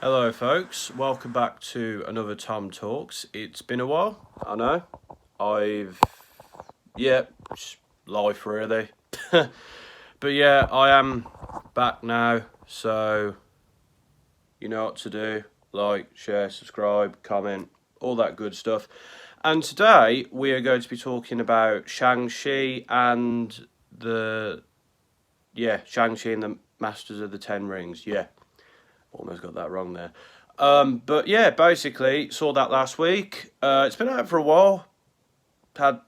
Hello, folks. Welcome back to another Tom Talks. It's been a while, I know. Just life really. But yeah, I am back now, so you know what to do. Like, share, subscribe, comment, all that good stuff. And today we are going to be talking about Shang-Chi and Shang-Chi and the Masters of the Ten Rings. Yeah, almost got that wrong there. But yeah, basically saw that last week. It's been out for a while. Had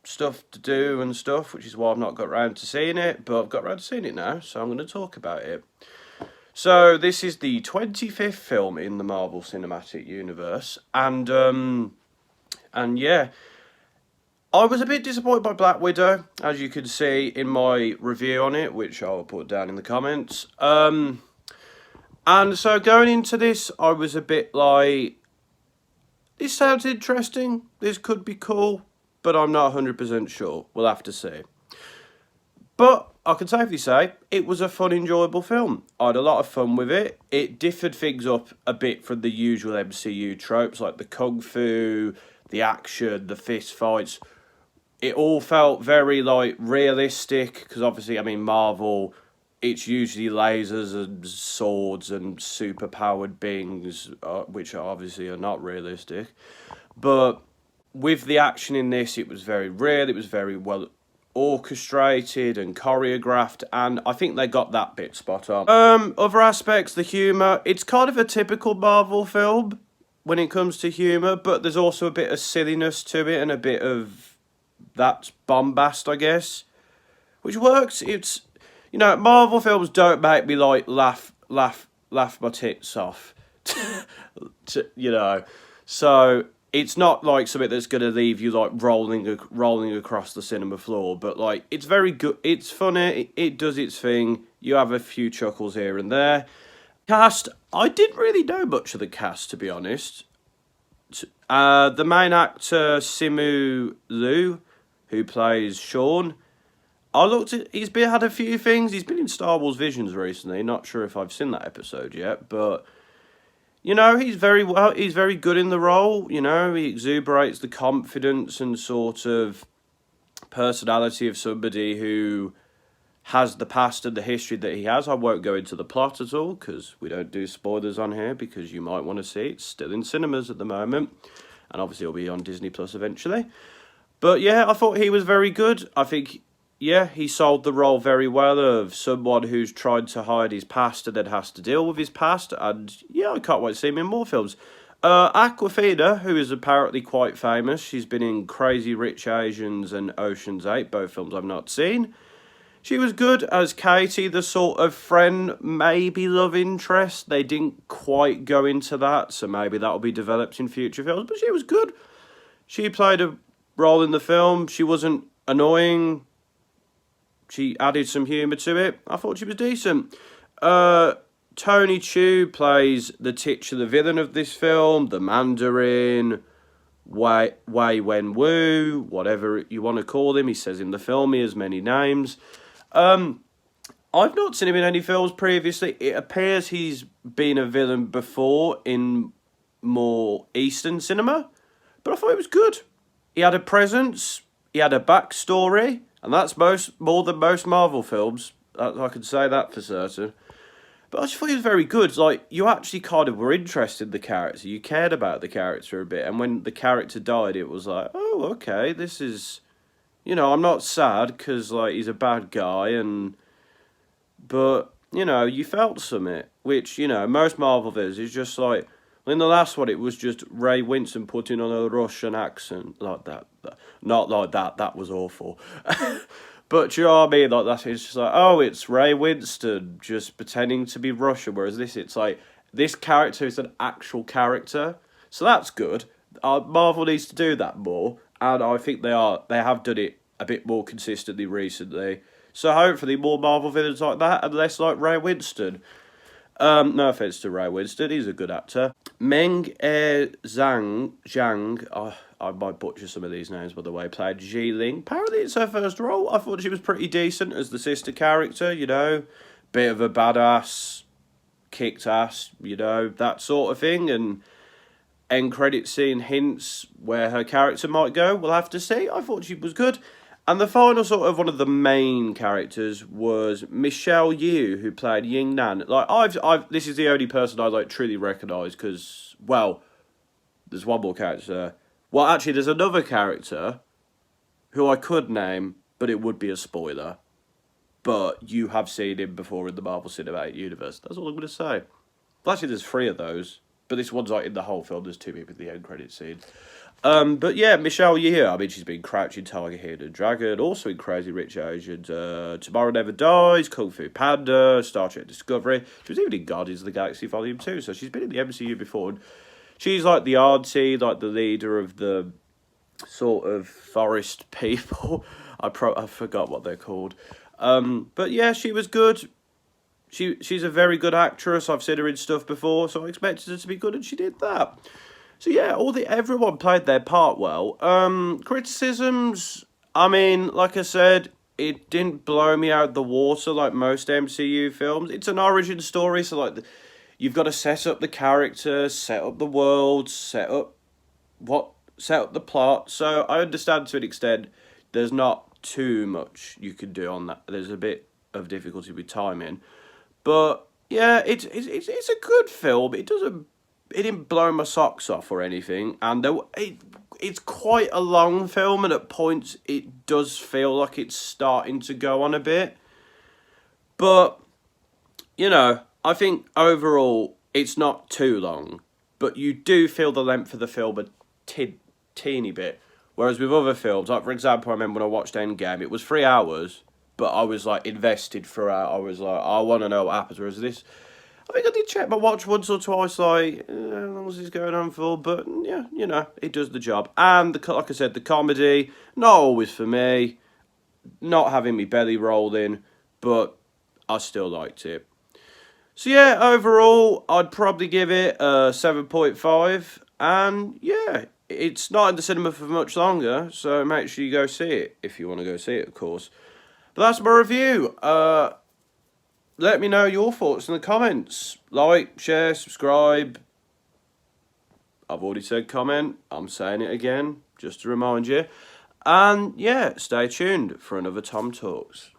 stuff to do and stuff, which is why I've not got around to seeing it. But I've got around to seeing it now, so I'm going to talk about it. So this is the 25th film in the Marvel Cinematic Universe, and yeah, I was a bit disappointed by Black Widow, as you can see in my review on it, which I'll put down in the comments. And so going into this, I was a bit like, this sounds interesting, this could be cool, but I'm not 100% sure. We'll have to see. But I can safely say it was a fun, enjoyable film. I had a lot of fun with it. It differed things up a bit from the usual MCU tropes, like the kung fu, the action, the fist fights. It all felt very like realistic, because obviously, I mean, Marvel, it's usually lasers and swords and super powered beings, which obviously are not realistic. But with the action in this, it was very real. It was very well orchestrated and choreographed, and I think they got that bit spot on. Other aspects, the humor, it's kind of a typical Marvel film when it comes to humor, but there's also a bit of silliness to it and a bit of that bombast, I guess, which works. It's, you know, Marvel films don't make me like laugh my tits off, you know. So it's not like something that's going to leave you like rolling across the cinema floor. But like, it's very good. It's funny. It does its thing. You have a few chuckles here and there. Cast, I didn't really know much of the cast, to be honest. The main actor Simu Liu, who plays Sean. I looked at. Had a few things. He's been in Star Wars Visions recently. Not sure if I've seen that episode yet, but you know, he's very well. He's very good in the role. You know, he exuberates the confidence and sort of personality of somebody who has the past and the history that he has. I won't go into the plot at all because we don't do spoilers on here, because you might want to see it. It's still in cinemas at the moment, and obviously it'll be on Disney Plus eventually. But yeah, I thought he was very good. I think, yeah, he sold the role very well of someone who's tried to hide his past and then has to deal with his past. And yeah, I can't wait to see him in more films. Aquafina, who is apparently quite famous, she's been in Crazy Rich Asians and Ocean's 8, both films I've not seen. She was good as Katie, the sort of friend, maybe love interest. They didn't quite go into that, so maybe that'll be developed in future films. But she was good. She played a role in the film. She wasn't annoying. She added some humour to it. I thought she was decent. Tony Chu plays the titular villain of this film, the Mandarin, Wei Wen Wu, whatever you want to call him. He says in the film he has many names. I've not seen him in any films previously. It appears he's been a villain before in more Eastern cinema, but I thought it was good. He had a presence, he had a backstory, and that's more than most Marvel films. I can say that for certain. But I just thought he was very good. Like, you actually kind of were interested in the character. You cared about the character a bit. And when the character died, it was like, oh, okay, this is... You know, I'm not sad because, like, he's a bad guy. But, you know, you felt something. Which, you know, most Marvel villains is just like... In the last one, it was just Ray Winston putting on a Russian accent like that. Not like that. That was awful. But you know what I mean? Like, that is just like, oh, it's Ray Winston just pretending to be Russian. Whereas this, it's like, this character is an actual character. So that's good. Marvel needs to do that more. And I think they have done it a bit more consistently recently. So hopefully more Marvel villains like that and less like Ray Winston. No offense to Ray Winston, he's a good actor. Meng Zhang, I might butcher some of these names by the way, played Ji Ling. Apparently it's her first role. I thought she was pretty decent as the sister character, you know. Bit of a badass, kicked ass, you know, that sort of thing, and end credit scene hints where her character might go. We'll have to see. I thought she was good. And the final sort of one of the main characters was Michelle Yeoh, who played Ying Nan. Like this is the only person I like truly recognise because, well, there's one more character. Well, actually, there's another character who I could name, but it would be a spoiler. But you have seen him before in the Marvel Cinematic Universe. That's all I'm going to say. Well, actually, there's 3 of those. But this one's like in the whole film. There's 2 people in the end credit scene. But yeah, Michelle Yeoh. I mean, she's been Crouching Tiger, Hidden Dragon, also in Crazy Rich Asians, Tomorrow Never Dies, Kung Fu Panda, Star Trek Discovery. She was even in Guardians of the Galaxy Volume 2. So she's been in the MCU before. And she's like the auntie, like the leader of the sort of forest people. I forgot what they're called. But yeah, she was good. She's a very good actress. I've seen her in stuff before, so I expected her to be good, and she did that. So yeah, everyone played their part well. Criticisms, I mean, like I said, it didn't blow me out the water like most MCU films. It's an origin story, so like you've got to set up the characters, set up the world, set up the plot. So I understand to an extent. There's not too much you could do on that. There's a bit of difficulty with timing. But yeah, it's a good film. It didn't blow my socks off or anything, and it's quite a long film, and at points it does feel like it's starting to go on a bit. But you know, I think overall it's not too long, but you do feel the length of the film a teeny bit. Whereas with other films, like for example, I remember when I watched Endgame, it was 3 hours. But I was like invested throughout. I was like, I want to know what happens. Whereas this, I think I did check my watch once or twice, like, how long is this going on for? But yeah, you know, it does the job. And like I said, the comedy, not always for me, not having me belly rolling, but I still liked it. So yeah, overall, I'd probably give it a 7.5. And yeah, it's not in the cinema for much longer, so make sure you go see it if you want to go see it, of course. But that's my review. Let me know your thoughts in the comments. Like, share, subscribe. I've already said comment. I'm saying it again, just to remind you. And yeah, stay tuned for another Tom Talks.